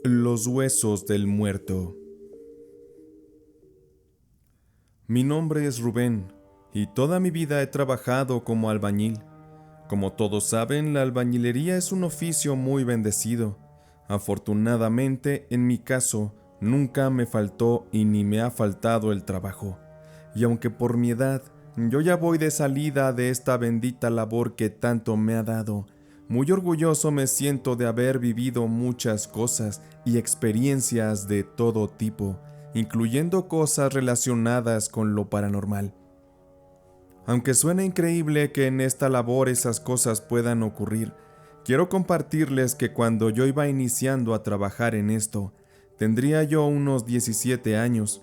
Los huesos del muerto. Mi nombre es Rubén, y toda mi vida he trabajado como albañil. Como todos saben, la albañilería es un oficio muy bendecido. Afortunadamente, en mi caso, nunca me faltó y ni me ha faltado el trabajo. Y aunque por mi edad, yo ya voy de salida de esta bendita labor que tanto me ha dado, muy orgulloso me siento de haber vivido muchas cosas y experiencias de todo tipo, incluyendo cosas relacionadas con lo paranormal. Aunque suena increíble que en esta labor esas cosas puedan ocurrir, quiero compartirles que cuando yo iba iniciando a trabajar en esto, tendría yo unos 17 años.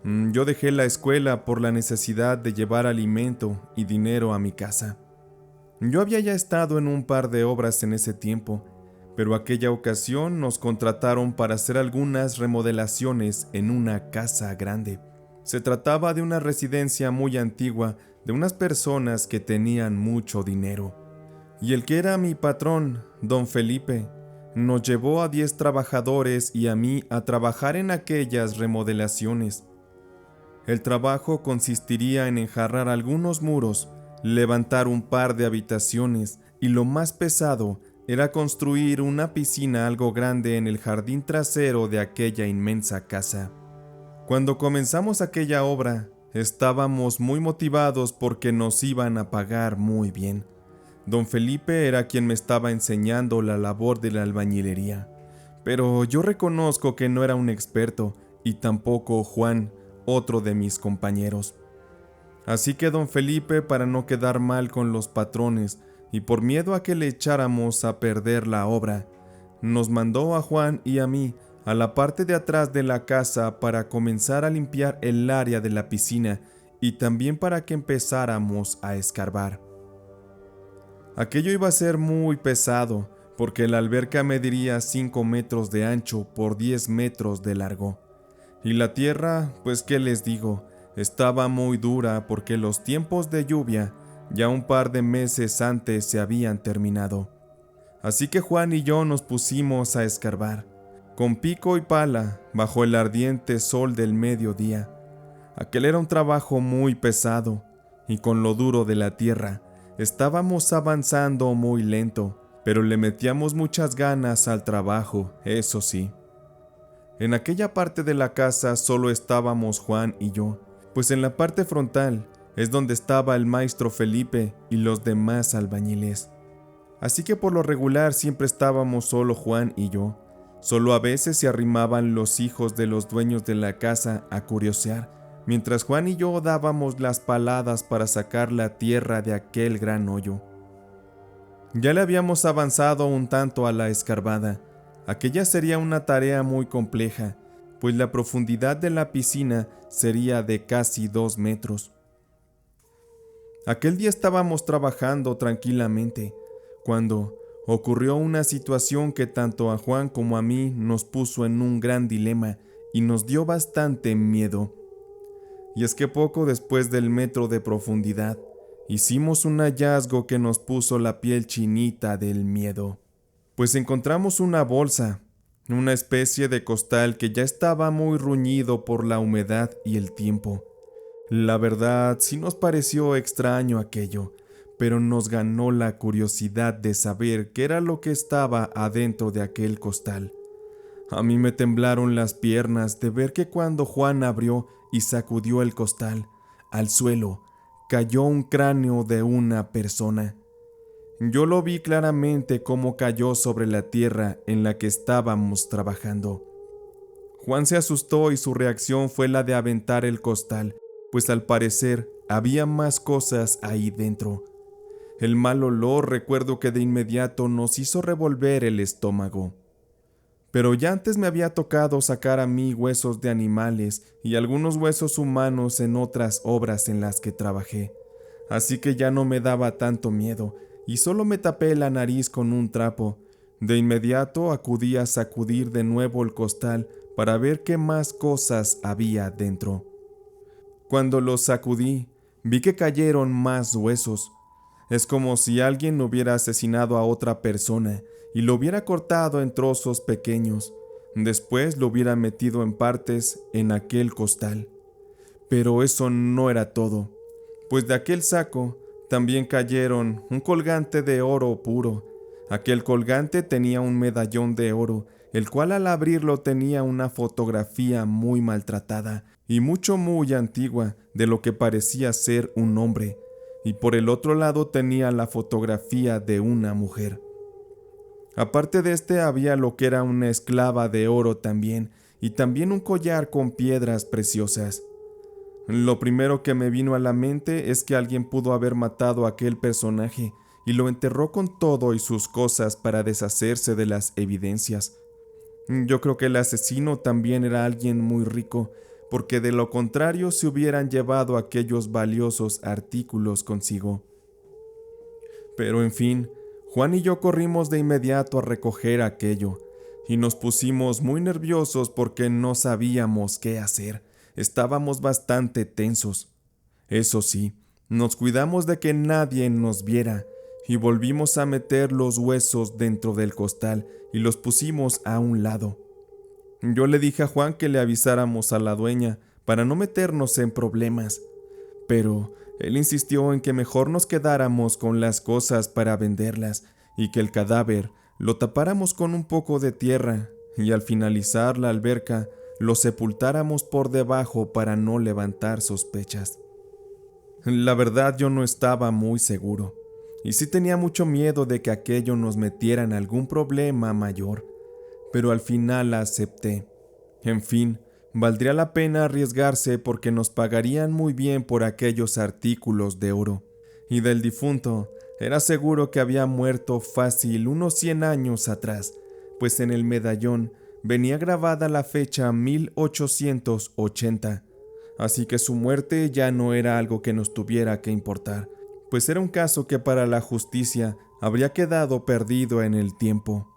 Yo dejé la escuela por la necesidad de llevar alimento y dinero a mi casa. Yo había ya estado en un par de obras en ese tiempo, pero aquella ocasión nos contrataron para hacer algunas remodelaciones en una casa grande. Se trataba de una residencia muy antigua de unas personas que tenían mucho dinero. Y el que era mi patrón, don Felipe, nos llevó a 10 trabajadores y a mí a trabajar en aquellas remodelaciones. El trabajo consistiría en enjarrar algunos muros, levantar un par de habitaciones y lo más pesado era construir una piscina algo grande en el jardín trasero de aquella inmensa casa. Cuando comenzamos aquella obra, estábamos muy motivados porque nos iban a pagar muy bien. Don Felipe era quien me estaba enseñando la labor de la albañilería, pero yo reconozco que no era un experto y tampoco Juan, otro de mis compañeros. Así que don Felipe, para no quedar mal con los patrones y por miedo a que le echáramos a perder la obra, nos mandó a Juan y a mí a la parte de atrás de la casa para comenzar a limpiar el área de la piscina y también para que empezáramos a escarbar. Aquello iba a ser muy pesado porque la alberca mediría 5 metros de ancho por 10 metros de largo. Y la tierra, pues qué les digo, estaba muy dura porque los tiempos de lluvia ya un par de meses antes se habían terminado. Así que Juan y yo nos pusimos a escarbar, con pico y pala, bajo el ardiente sol del mediodía. Aquel era un trabajo muy pesado, y con lo duro de la tierra, estábamos avanzando muy lento, pero le metíamos muchas ganas al trabajo, eso sí. En aquella parte de la casa solo estábamos Juan y yo, pues en la parte frontal es donde estaba el maestro Felipe y los demás albañiles. Así que por lo regular siempre estábamos solo Juan y yo. Solo a veces se arrimaban los hijos de los dueños de la casa a curiosear, mientras Juan y yo dábamos las paladas para sacar la tierra de aquel gran hoyo. Ya le habíamos avanzado un tanto a la escarbada. Aquella sería una tarea muy compleja, pues la profundidad de la piscina sería de casi 2 metros. Aquel día estábamos trabajando tranquilamente, cuando ocurrió una situación que tanto a Juan como a mí nos puso en un gran dilema y nos dio bastante miedo. Y es que poco después del metro de profundidad, hicimos un hallazgo que nos puso la piel chinita del miedo. Pues encontramos una bolsa, una especie de costal que ya estaba muy ruñido por la humedad y el tiempo. La verdad, sí nos pareció extraño aquello, pero nos ganó la curiosidad de saber qué era lo que estaba adentro de aquel costal. A mí me temblaron las piernas de ver que cuando Juan abrió y sacudió el costal, al suelo cayó un cráneo de una persona. Yo lo vi claramente cómo cayó sobre la tierra en la que estábamos trabajando. Juan se asustó y su reacción fue la de aventar el costal, pues al parecer había más cosas ahí dentro. El mal olor recuerdo que de inmediato nos hizo revolver el estómago. Pero ya antes me había tocado sacar a mí huesos de animales y algunos huesos humanos en otras obras en las que trabajé, así que ya no me daba tanto miedo y solo me tapé la nariz con un trapo. De inmediato acudí a sacudir de nuevo el costal para ver qué más cosas había dentro. Cuando los sacudí, vi que cayeron más huesos. Es como si alguien hubiera asesinado a otra persona y lo hubiera cortado en trozos pequeños. Después lo hubiera metido en partes en aquel costal. Pero eso no era todo, pues de aquel saco también cayeron un colgante de oro puro. Aquel colgante tenía un medallón de oro, el cual al abrirlo tenía una fotografía muy maltratada y muy antigua de lo que parecía ser un hombre, y por el otro lado tenía la fotografía de una mujer. Aparte de este había lo que era una esclava de oro también, y también un collar con piedras preciosas. Lo primero que me vino a la mente es que alguien pudo haber matado a aquel personaje y lo enterró con todo y sus cosas para deshacerse de las evidencias. Yo creo que el asesino también era alguien muy rico, porque de lo contrario se hubieran llevado aquellos valiosos artículos consigo. Pero en fin, Juan y yo corrimos de inmediato a recoger aquello, y nos pusimos muy nerviosos porque no sabíamos qué hacer. Estábamos bastante tensos. Eso sí, nos cuidamos de que nadie nos viera, y volvimos a meter los huesos dentro del costal y los pusimos a un lado. Yo le dije a Juan que le avisáramos a la dueña para no meternos en problemas, pero él insistió en que mejor nos quedáramos con las cosas para venderlas y que el cadáver lo tapáramos con un poco de tierra y al finalizar la alberca lo sepultáramos por debajo para no levantar sospechas. La verdad yo no estaba muy seguro y sí tenía mucho miedo de que aquello nos metiera en algún problema mayor, pero al final acepté. En fin, valdría la pena arriesgarse porque nos pagarían muy bien por aquellos artículos de oro. Y del difunto, era seguro que había muerto fácil unos 100 años atrás, pues en el medallón venía grabada la fecha 1880, así que su muerte ya no era algo que nos tuviera que importar, pues era un caso que para la justicia habría quedado perdido en el tiempo.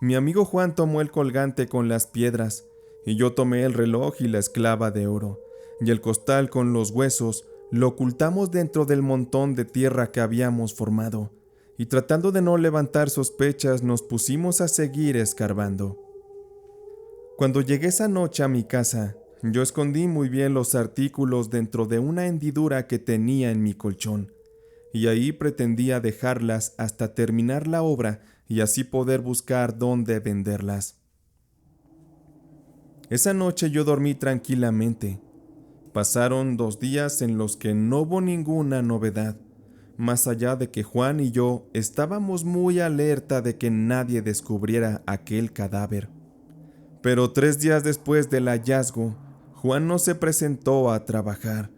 Mi amigo Juan tomó el colgante con las piedras, y yo tomé el reloj y la esclava de oro, y el costal con los huesos lo ocultamos dentro del montón de tierra que habíamos formado, y tratando de no levantar sospechas nos pusimos a seguir escarbando. Cuando llegué esa noche a mi casa, yo escondí muy bien los artículos dentro de una hendidura que tenía en mi colchón, y ahí pretendía dejarlas hasta terminar la obra y así poder buscar dónde venderlas. Esa noche yo dormí tranquilamente. Pasaron 2 días en los que no hubo ninguna novedad, más allá de que Juan y yo estábamos muy alerta de que nadie descubriera aquel cadáver. Pero 3 días después del hallazgo, Juan no se presentó a trabajar.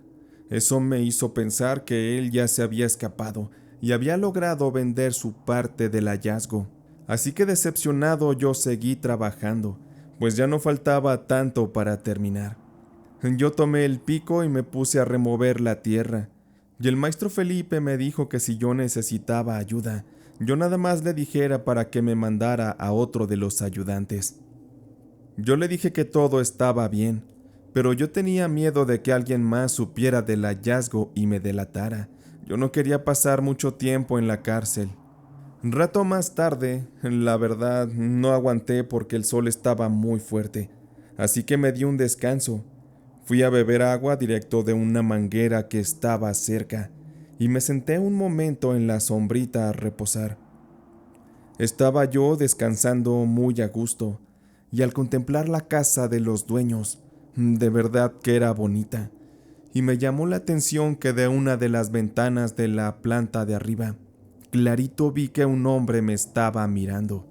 Eso me hizo pensar que él ya se había escapado y había logrado vender su parte del hallazgo. Así que decepcionado yo seguí trabajando, pues ya no faltaba tanto para terminar. Yo tomé el pico y me puse a remover la tierra, y el maestro Felipe me dijo que si yo necesitaba ayuda, yo nada más le dijera para que me mandara a otro de los ayudantes. Yo le dije que todo estaba bien, pero yo tenía miedo de que alguien más supiera del hallazgo y me delatara. Yo no quería pasar mucho tiempo en la cárcel. Un rato más tarde, la verdad, no aguanté porque el sol estaba muy fuerte, así que me di un descanso. Fui a beber agua directo de una manguera que estaba cerca y me senté un momento en la sombrita a reposar. Estaba yo descansando muy a gusto y al contemplar la casa de los dueños, de verdad que era bonita, y me llamó la atención que de una de las ventanas de la planta de arriba, clarito vi que un hombre me estaba mirando.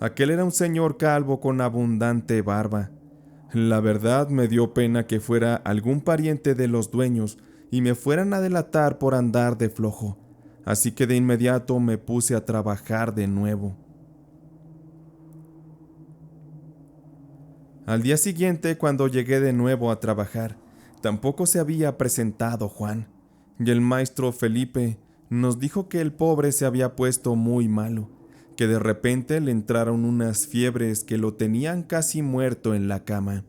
Aquel era un señor calvo con abundante barba. La verdad me dio pena que fuera algún pariente de los dueños y me fueran a delatar por andar de flojo, así que de inmediato me puse a trabajar de nuevo. Al día siguiente, cuando llegué de nuevo a trabajar, tampoco se había presentado Juan, y el maestro Felipe nos dijo que el pobre se había puesto muy malo, que de repente le entraron unas fiebres que lo tenían casi muerto en la cama.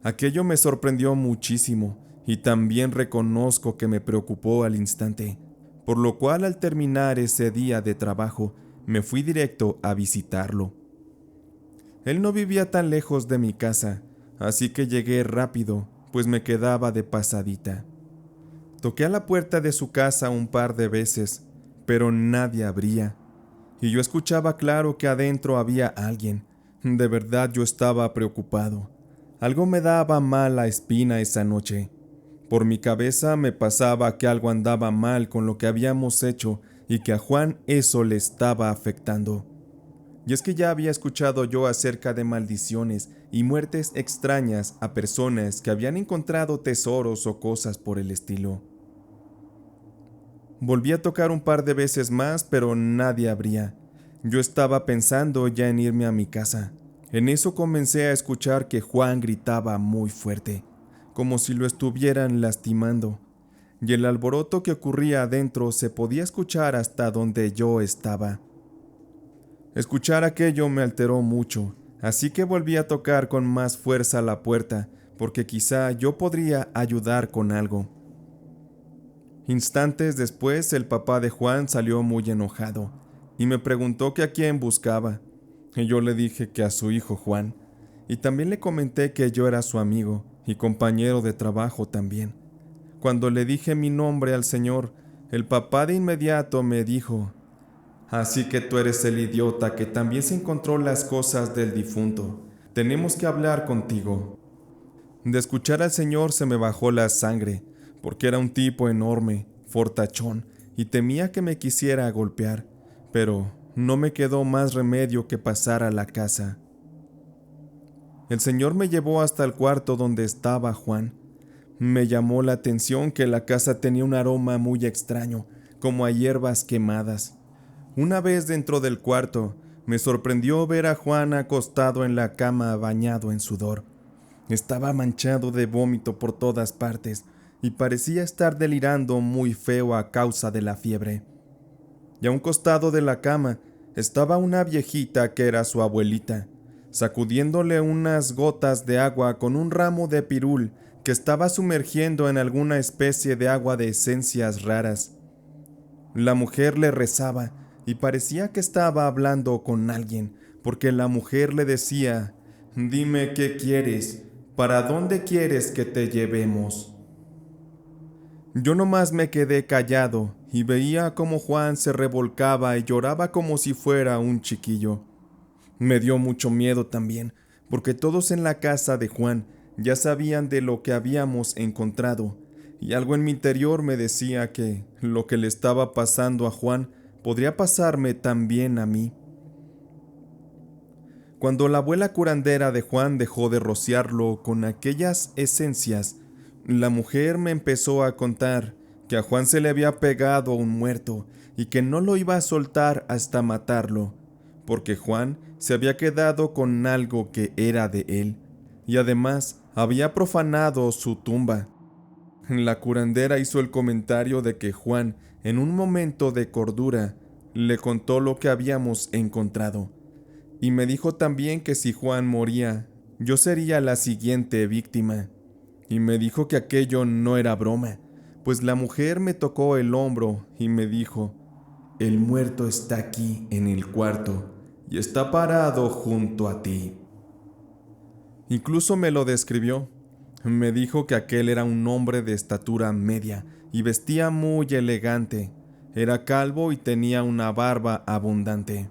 Aquello me sorprendió muchísimo y también reconozco que me preocupó al instante, por lo cual al terminar ese día de trabajo me fui directo a visitarlo. Él no vivía tan lejos de mi casa, así que llegué rápido, pues me quedaba de pasadita. Toqué a la puerta de su casa un par de veces, pero nadie abría, y yo escuchaba claro que adentro había alguien. De verdad yo estaba preocupado. Algo me daba mala espina esa noche. Por mi cabeza me pasaba que algo andaba mal con lo que habíamos hecho y que a Juan eso le estaba afectando. Y es que ya había escuchado yo acerca de maldiciones y muertes extrañas a personas que habían encontrado tesoros o cosas por el estilo. Volví a tocar un par de veces más, pero nadie abría. Yo estaba pensando ya en irme a mi casa. En eso comencé a escuchar que Juan gritaba muy fuerte, como si lo estuvieran lastimando, y el alboroto que ocurría adentro se podía escuchar hasta donde yo estaba. Escuchar aquello me alteró mucho, así que volví a tocar con más fuerza la puerta, porque quizá yo podría ayudar con algo. Instantes después, el papá de Juan salió muy enojado y me preguntó que a quién buscaba. Y yo le dije que a su hijo Juan, y también le comenté que yo era su amigo y compañero de trabajo también. Cuando le dije mi nombre al señor, el papá de inmediato me dijo: «Así que tú eres el idiota que también se encontró las cosas del difunto. Tenemos que hablar contigo». De escuchar al señor se me bajó la sangre, porque era un tipo enorme, fortachón, y temía que me quisiera golpear, pero no me quedó más remedio que pasar a la casa. El señor me llevó hasta el cuarto donde estaba Juan. Me llamó la atención que la casa tenía un aroma muy extraño, como a hierbas quemadas. Una vez dentro del cuarto, me sorprendió ver a Juan acostado en la cama bañado en sudor. Estaba manchado de vómito por todas partes y parecía estar delirando muy feo a causa de la fiebre. Y a un costado de la cama estaba una viejita que era su abuelita, sacudiéndole unas gotas de agua con un ramo de pirul que estaba sumergiendo en alguna especie de agua de esencias raras. La mujer le rezaba y parecía que estaba hablando con alguien, porque la mujer le decía: «Dime qué quieres, ¿para dónde quieres que te llevemos?». Yo nomás me quedé callado y veía cómo Juan se revolcaba y lloraba como si fuera un chiquillo. Me dio mucho miedo también, porque todos en la casa de Juan ya sabían de lo que habíamos encontrado, y algo en mi interior me decía que lo que le estaba pasando a Juan podría pasarme también a mí. Cuando la abuela curandera de Juan dejó de rociarlo con aquellas esencias, la mujer me empezó a contar que a Juan se le había pegado un muerto y que no lo iba a soltar hasta matarlo, porque Juan se había quedado con algo que era de él, y además había profanado su tumba. La curandera hizo el comentario de que Juan, en un momento de cordura, le contó lo que habíamos encontrado, y me dijo también que si Juan moría, yo sería la siguiente víctima. Y me dijo que aquello no era broma, pues la mujer me tocó el hombro y me dijo: «El muerto está aquí en el cuarto y está parado junto a ti». Incluso me lo describió. Me dijo que aquel era un hombre de estatura media y vestía muy elegante. Era calvo y tenía una barba abundante.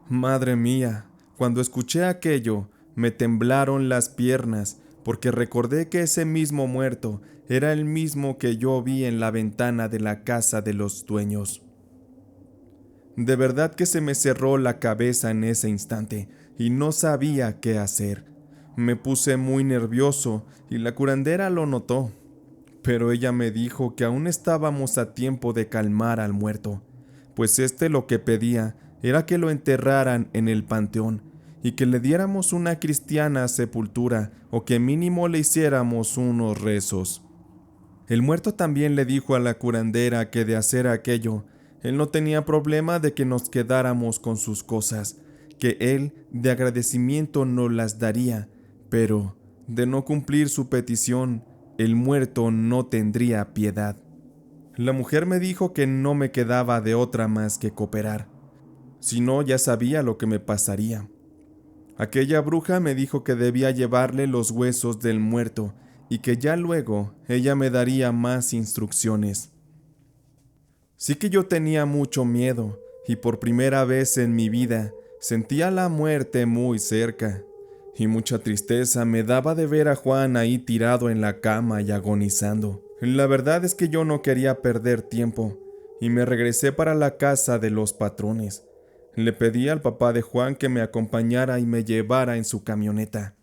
Madre mía, cuando escuché aquello, me temblaron las piernas, porque recordé que ese mismo muerto era el mismo que yo vi en la ventana de la casa de los dueños. De verdad que se me cerró la cabeza en ese instante y no sabía qué hacer. Me puse muy nervioso y la curandera lo notó, pero ella me dijo que aún estábamos a tiempo de calmar al muerto, pues lo que pedía era que lo enterraran en el panteón y que le diéramos una cristiana sepultura o que mínimo le hiciéramos unos rezos. El muerto también le dijo a la curandera que de hacer aquello, él no tenía problema de que nos quedáramos con sus cosas, que él de agradecimiento nos las daría, pero de no cumplir su petición, el muerto no tendría piedad. La mujer me dijo que no me quedaba de otra más que cooperar, si no ya sabía lo que me pasaría. Aquella bruja me dijo que debía llevarle los huesos del muerto y que ya luego ella me daría más instrucciones. Sí que yo tenía mucho miedo y por primera vez en mi vida sentía la muerte muy cerca. Y mucha tristeza me daba de ver a Juan ahí tirado en la cama y agonizando. La verdad es que yo no quería perder tiempo y me regresé para la casa de los patrones. Le pedí al papá de Juan que me acompañara y me llevara en su camioneta.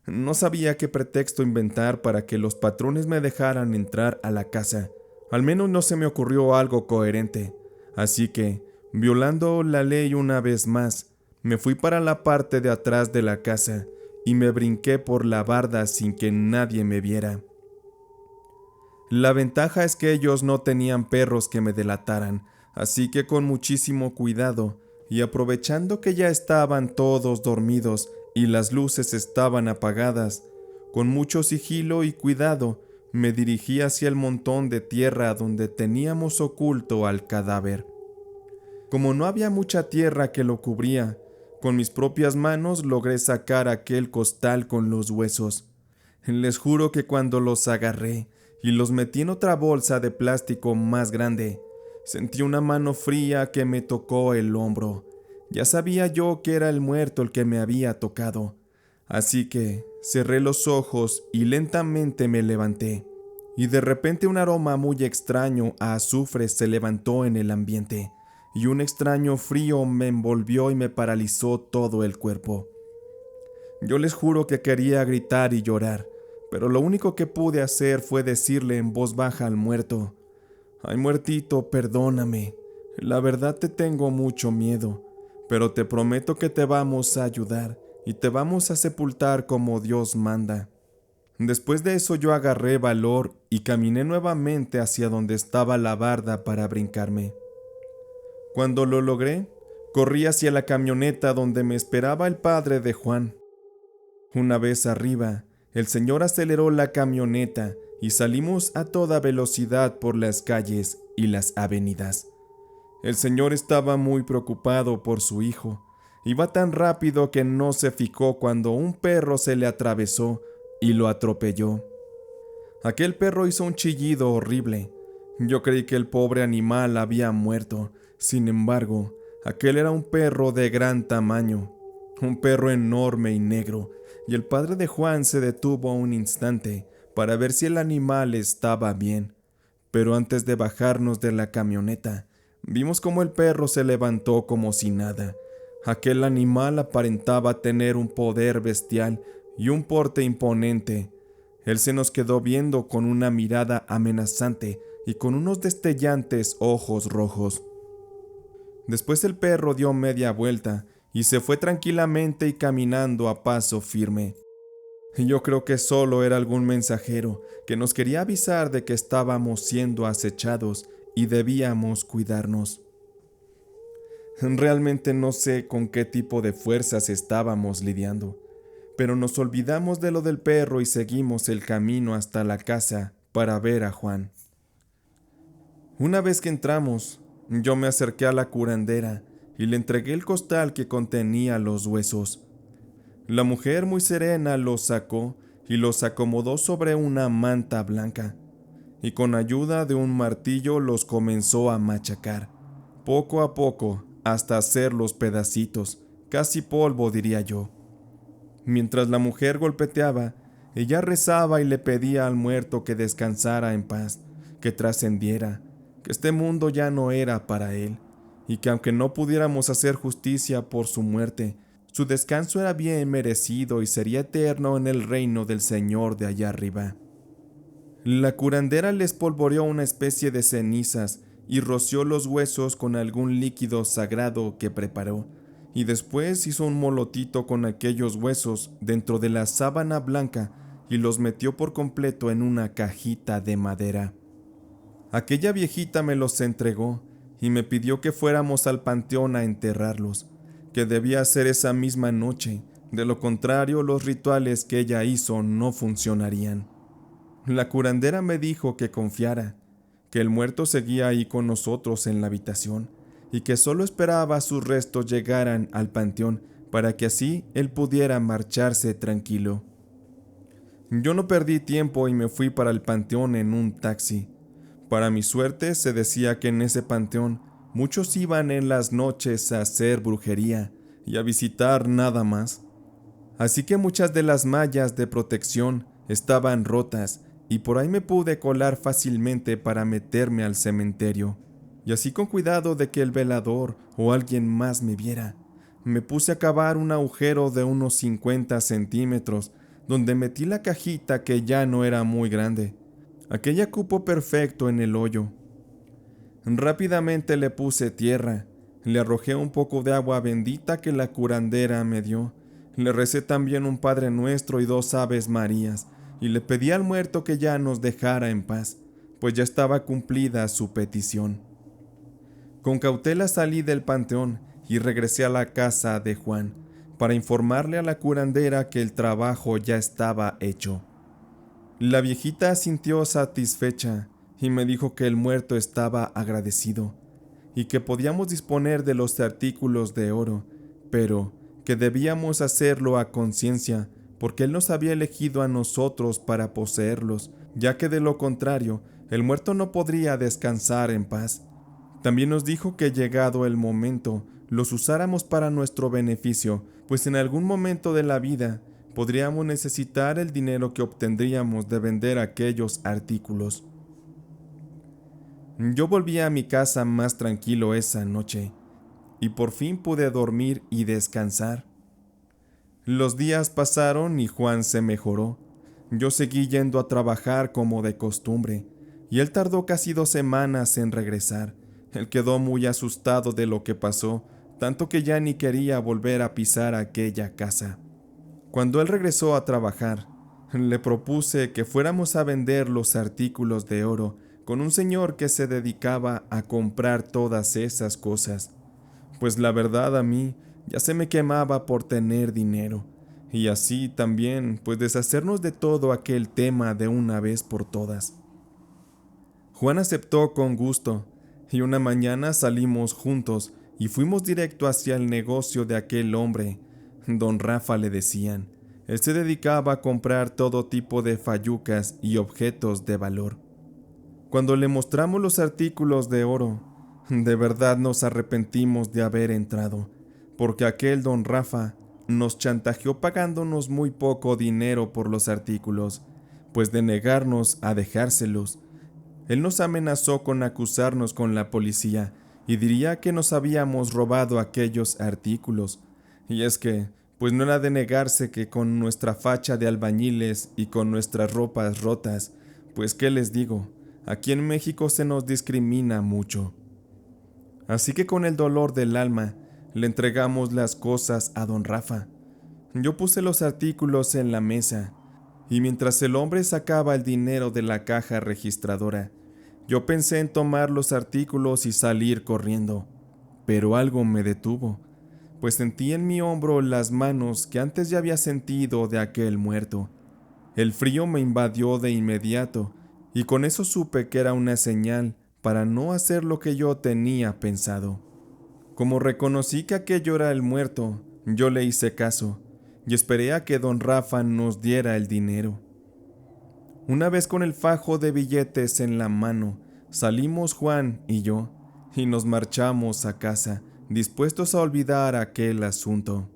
No sabía qué pretexto inventar para que los patrones me dejaran entrar a la casa. Al menos no se me ocurrió algo coherente. Así que, violando la ley una vez más, me fui para la parte de atrás de la casa y me brinqué por la barda sin que nadie me viera. La ventaja es que ellos no tenían perros que me delataran, así que con muchísimo cuidado y aprovechando que ya estaban todos dormidos y las luces estaban apagadas, con mucho sigilo y cuidado me dirigí hacia el montón de tierra donde teníamos oculto al cadáver. Como no había mucha tierra que lo cubría, con mis propias manos logré sacar aquel costal con los huesos. Les juro que cuando los agarré y los metí en otra bolsa de plástico más grande, sentí una mano fría que me tocó el hombro. Ya sabía yo que era el muerto el que me había tocado, así que cerré los ojos y lentamente me levanté. Y de repente un aroma muy extraño a azufre se levantó en el ambiente, y un extraño frío me envolvió y me paralizó todo el cuerpo. Yo les juro que quería gritar y llorar, pero lo único que pude hacer fue decirle en voz baja al muerto: «Ay, muertito, perdóname. La verdad te tengo mucho miedo, pero te prometo que te vamos a ayudar y te vamos a sepultar como Dios manda». Después de eso yo agarré valor y caminé nuevamente hacia donde estaba la barda para brincarme. Cuando lo logré, corrí hacia la camioneta donde me esperaba el padre de Juan. Una vez arriba, el señor aceleró la camioneta y salimos a toda velocidad por las calles y las avenidas. El señor estaba muy preocupado por su hijo. Iba tan rápido que no se fijó cuando un perro se le atravesó y lo atropelló. Aquel perro hizo un chillido horrible. Yo creí que el pobre animal había muerto. Sin embargo, aquel era un perro de gran tamaño, un perro enorme y negro, y el padre de Juan se detuvo un instante para ver si el animal estaba bien. Pero antes de bajarnos de la camioneta, vimos cómo el perro se levantó como si nada. Aquel animal aparentaba tener un poder bestial y un porte imponente. Él se nos quedó viendo con una mirada amenazante y con unos destellantes ojos rojos. Después el perro dio media vuelta y se fue tranquilamente y caminando a paso firme. Yo creo que solo era algún mensajero que nos quería avisar de que estábamos siendo acechados y debíamos cuidarnos. Realmente no sé con qué tipo de fuerzas estábamos lidiando, pero nos olvidamos de lo del perro y seguimos el camino hasta la casa para ver a Juan. Una vez que entramos, yo me acerqué a la curandera y le entregué el costal que contenía los huesos. La mujer muy serena los sacó y los acomodó sobre una manta blanca, y con ayuda de un martillo los comenzó a machacar, poco a poco, hasta hacerlos pedacitos, casi polvo diría yo. Mientras la mujer golpeteaba, ella rezaba y le pedía al muerto que descansara en paz, que trascendiera, que este mundo ya no era para él, y que aunque no pudiéramos hacer justicia por su muerte, su descanso era bien merecido y sería eterno en el reino del Señor de allá arriba. La curandera le espolvoreó una especie de cenizas y roció los huesos con algún líquido sagrado que preparó, y después hizo un molotito con aquellos huesos dentro de la sábana blanca y los metió por completo en una cajita de madera. Aquella viejita me los entregó y me pidió que fuéramos al panteón a enterrarlos, que debía ser esa misma noche, de lo contrario los rituales que ella hizo no funcionarían. La curandera me dijo que confiara, que el muerto seguía ahí con nosotros en la habitación y que solo esperaba sus restos llegaran al panteón para que así él pudiera marcharse tranquilo. Yo no perdí tiempo y me fui para el panteón en un taxi. Para mi suerte, se decía que en ese panteón muchos iban en las noches a hacer brujería y a visitar nada más. Así que muchas de las mallas de protección estaban rotas y por ahí me pude colar fácilmente para meterme al cementerio. Y así, con cuidado de que el velador o alguien más me viera, me puse a cavar un agujero de unos 50 centímetros donde metí la cajita, que ya no era muy grande. Aquella cupo perfecto en el hoyo. Rápidamente le puse tierra, le arrojé un poco de agua bendita que la curandera me dio, le recé también un Padre Nuestro y 2 Aves Marías, y le pedí al muerto que ya nos dejara en paz, pues ya estaba cumplida su petición. Con cautela salí del panteón y regresé a la casa de Juan, para informarle a la curandera que el trabajo ya estaba hecho. La viejita sintió satisfecha y me dijo que el muerto estaba agradecido y que podíamos disponer de los artículos de oro, pero que debíamos hacerlo a conciencia, porque él nos había elegido a nosotros para poseerlos, ya que de lo contrario, el muerto no podría descansar en paz. También nos dijo que, llegado el momento, los usáramos para nuestro beneficio, pues en algún momento de la vida podríamos necesitar el dinero que obtendríamos de vender aquellos artículos. Yo volví a mi casa más tranquilo esa noche, y por fin pude dormir y descansar. Los días pasaron y Juan se mejoró. Yo seguí yendo a trabajar como de costumbre, y él tardó casi 2 semanas en regresar. Él quedó muy asustado de lo que pasó, tanto que ya ni quería volver a pisar aquella casa. Cuando él regresó a trabajar, le propuse que fuéramos a vender los artículos de oro con un señor que se dedicaba a comprar todas esas cosas, pues la verdad a mí ya se me quemaba por tener dinero, y así también pues deshacernos de todo aquel tema de una vez por todas. Juan aceptó con gusto, y una mañana salimos juntos y fuimos directo hacia el negocio de aquel hombre. Don Rafa le decían. Él se dedicaba a comprar todo tipo de fayucas y objetos de valor. Cuando le mostramos los artículos de oro, de verdad nos arrepentimos de haber entrado, porque aquel don Rafa nos chantajeó pagándonos muy poco dinero por los artículos, pues de negarnos a dejárselos, él nos amenazó con acusarnos con la policía y diría que nos habíamos robado aquellos artículos. Y es que, pues no era de negarse que con nuestra facha de albañiles y con nuestras ropas rotas, pues qué les digo, aquí en México se nos discrimina mucho. Así que con el dolor del alma, le entregamos las cosas a don Rafa. Yo puse los artículos en la mesa, y mientras el hombre sacaba el dinero de la caja registradora, yo pensé en tomar los artículos y salir corriendo, pero algo me detuvo, pues sentí en mi hombro las manos que antes ya había sentido de aquel muerto. El frío me invadió de inmediato, y con eso supe que era una señal para no hacer lo que yo tenía pensado. Como reconocí que aquello era el muerto, yo le hice caso, y esperé a que don Rafa nos diera el dinero. Una vez con el fajo de billetes en la mano, salimos Juan y yo, y nos marchamos a casa, dispuestos a olvidar aquel asunto.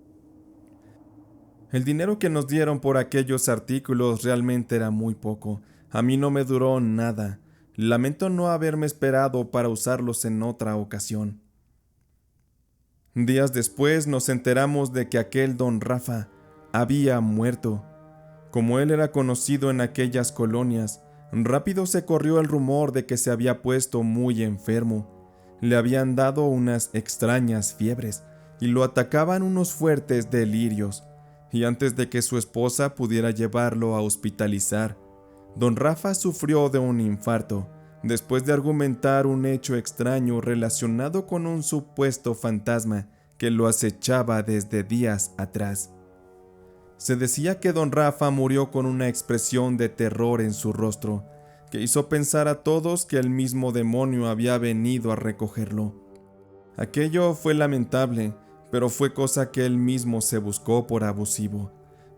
El dinero que nos dieron por aquellos artículos realmente era muy poco. A mí no me duró nada. Lamento no haberme esperado para usarlos en otra ocasión. Días después nos enteramos de que aquel don Rafa había muerto. Como él era conocido en aquellas colonias, rápido se corrió el rumor de que se había puesto muy enfermo. Le habían dado unas extrañas fiebres y lo atacaban unos fuertes delirios. Y antes de que su esposa pudiera llevarlo a hospitalizar, don Rafa sufrió de un infarto, después de argumentar un hecho extraño relacionado con un supuesto fantasma que lo acechaba desde días atrás. Se decía que don Rafa murió con una expresión de terror en su rostro, que hizo pensar a todos que el mismo demonio había venido a recogerlo. Aquello fue lamentable, pero fue cosa que él mismo se buscó por abusivo.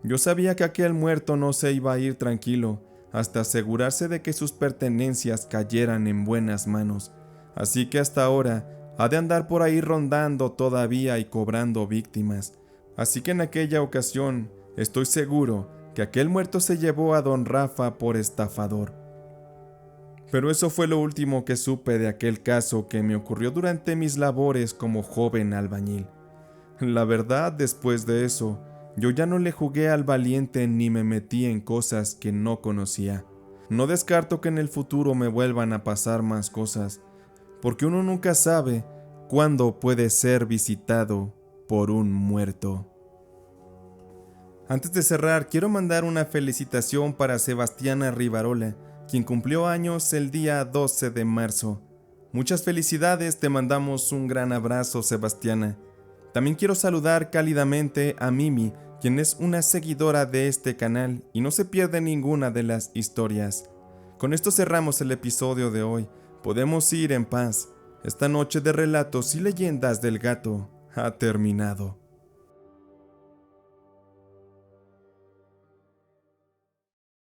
Yo sabía que aquel muerto no se iba a ir tranquilo hasta asegurarse de que sus pertenencias cayeran en buenas manos, así que hasta ahora ha de andar por ahí rondando todavía y cobrando víctimas. Así que en aquella ocasión estoy seguro que aquel muerto se llevó a don Rafa por estafador. Pero eso fue lo último que supe de aquel caso que me ocurrió durante mis labores como joven albañil. La verdad, después de eso, yo ya no le jugué al valiente ni me metí en cosas que no conocía. No descarto que en el futuro me vuelvan a pasar más cosas, porque uno nunca sabe cuándo puede ser visitado por un muerto. Antes de cerrar, quiero mandar una felicitación para Sebastiana Rivarola, quien cumplió años el día 12 de marzo. Muchas felicidades, te mandamos un gran abrazo, Sebastiana. También quiero saludar cálidamente a Mimi, quien es una seguidora de este canal y no se pierde ninguna de las historias. Con esto cerramos el episodio de hoy. Podemos ir en paz. Esta noche de relatos y leyendas del gato ha terminado.